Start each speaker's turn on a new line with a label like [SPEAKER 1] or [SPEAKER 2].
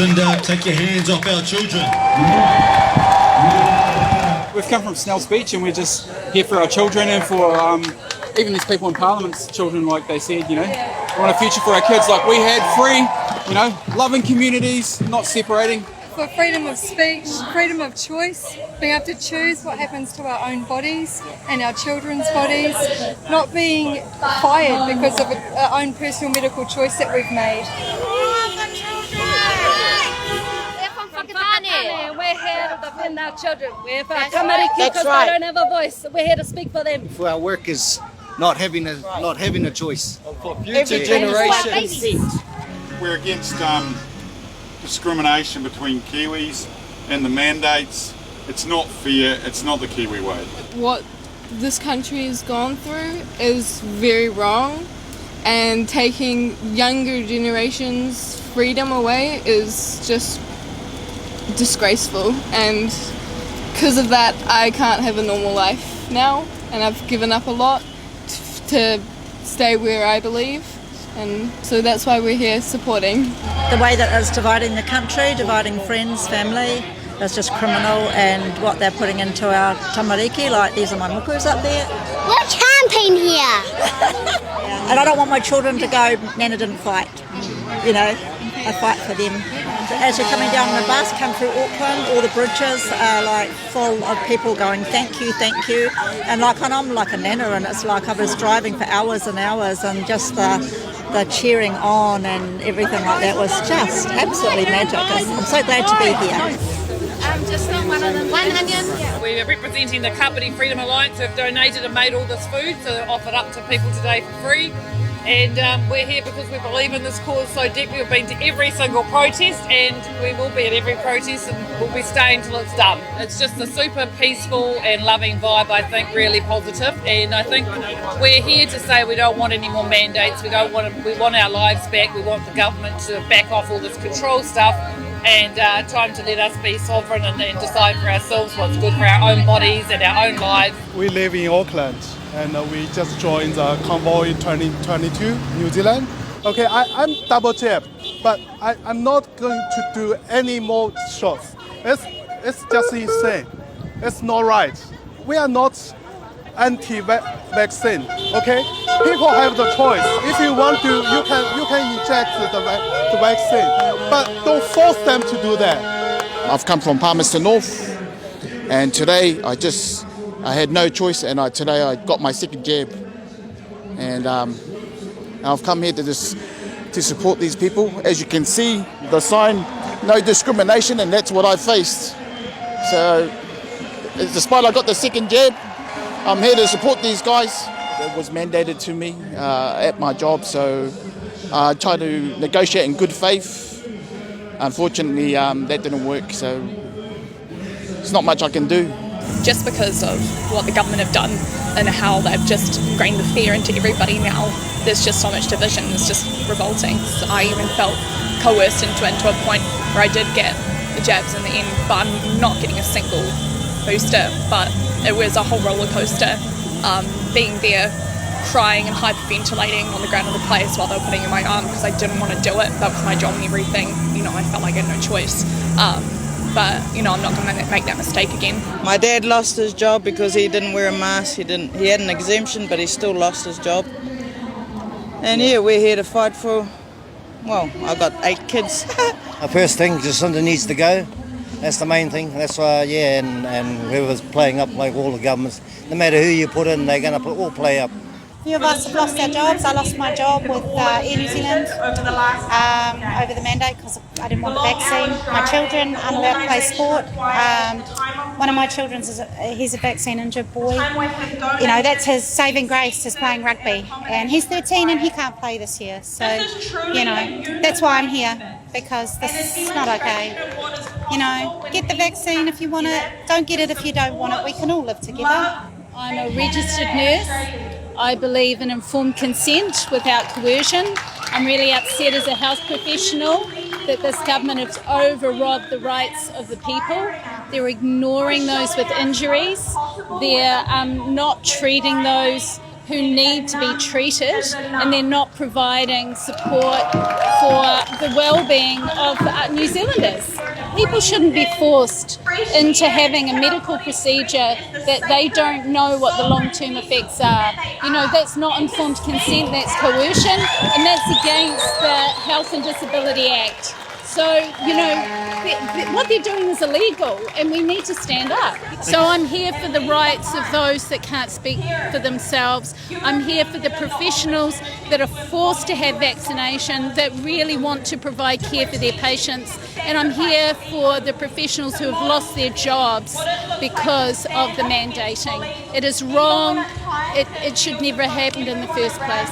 [SPEAKER 1] Cinder, take your hands off our children.
[SPEAKER 2] We've come from Snell's Beach and we're just here for our children and for even these people in Parliament's children, like they said, you know. We want a future for our kids like we had, free, you know, loving communities, not separating.
[SPEAKER 3] For freedom of speech, freedom of choice, being able to choose what happens to our own bodies and our children's bodies, not being fired because of our own personal medical choice that we've made.
[SPEAKER 4] We're here to defend our children. We're for our tamariki because they don't have a voice. We're here to speak for them.
[SPEAKER 5] For our workers not having a choice.
[SPEAKER 6] For future generations.
[SPEAKER 7] We're against discrimination between Kiwis and the mandates. It's not fair, it's not the Kiwi way.
[SPEAKER 8] What this country has gone through is very wrong, and taking younger generations' freedom away is just disgraceful, and because of that I can't have a normal life now, and I've given up a lot to stay where I believe. And so that's why we're here supporting.
[SPEAKER 9] The way that it's dividing the country, dividing friends, family, is just criminal, and what they're putting into our tamariki, like these are my mukus up there.
[SPEAKER 10] We're camping here.
[SPEAKER 9] And I don't want my children to go, Nana didn't fight. You know, I fight for them. As you're coming down on the bus, come through Auckland, all the bridges are like full of people going, thank you, thank you. And like, and I'm like a nana, and it's like I was driving for hours and hours, and just the cheering on and everything like that was just absolutely magic. I'm so glad to be here.
[SPEAKER 4] Just not one of them.
[SPEAKER 10] One onion.
[SPEAKER 11] We're representing the Kapiti Freedom Alliance who have donated and made all this food, so they're offered up to people today for free. And we're here because we believe in this cause so deeply. We've been to every single protest, and we will be at every protest, and we'll be staying till it's done. It's just a super peaceful and loving vibe, I think, really positive. And I think we're here to say we don't want any more mandates. We want our lives back. We want the government to back off all this control stuff, and time to let us be sovereign and decide for ourselves what's good for our own bodies and our own lives.
[SPEAKER 12] We live in Auckland, and we just joined the Convoy 2022 New Zealand. Okay, I'm double jabbed, but I'm not going to do any more shots. It's just insane. It's not right. We are not anti-vaccine. Okay, people have the choice. If you want to, you can inject the vaccine, but don't force them to do that.
[SPEAKER 5] I've come from Palmerston North, and today I had no choice, and today I got my second jab, and I've come here to support these people. As you can see, the sign, no discrimination, and that's what I faced. So, despite I got the second jab, I'm here to support these guys. It was mandated to me at my job, so I tried to negotiate in good faith. Unfortunately, that didn't work, so there's not much I can do.
[SPEAKER 13] Just because of what the government have done and how they've just ingrained the fear into everybody now, there's just so much division. It's just revolting. So I even felt coerced into a point where I did get the jabs in the end, but I'm not getting a single booster. But it was a whole roller coaster, being there, crying and hyperventilating on the ground of the place while they were putting in my arm because I didn't want to do it. That was my job and everything. You know, I felt like I had no choice. But, you know, I'm not going to make that mistake again.
[SPEAKER 6] My dad lost his job because he didn't wear a mask. He had an exemption, but he still lost his job. And yeah, we're here to fight for, well, I got 8 kids.
[SPEAKER 14] The first thing, Jacinda needs to go. That's the main thing. That's why, yeah, and whoever's playing up, like all the governments, no matter who you put in, they're going to all play up.
[SPEAKER 15] A few of us have lost our jobs. I lost my job with Air New Zealand over the mandate because I didn't want the vaccine. My children aren't allowed to play sport. One of my children, he's a vaccine injured boy. You know, that's his saving grace, is playing rugby. And he's 13 and he can't play this year. So, you know, that's why I'm here, because this is not okay. You know, get the vaccine if you want it. Don't get it if you don't want it. We can all live together.
[SPEAKER 16] I'm a registered nurse. I believe in informed consent without coercion. I'm really upset as a health professional that this government has overrode the rights of the people. They're ignoring those with injuries. They're not treating those who need to be treated, and they're not providing support for the well-being of New Zealanders. People shouldn't be forced into having a medical procedure that they don't know what the long-term effects are. That's not informed consent, that's coercion, and that's against the Health and Disability Act. So, what they're doing is illegal, and we need to stand up. So I'm here for the rights of those that can't speak for themselves. I'm here for the professionals that are forced to have vaccination, that really want to provide care for their patients. And I'm here for the professionals who have lost their jobs because of the mandating. It is wrong. It should never have happened in the first place.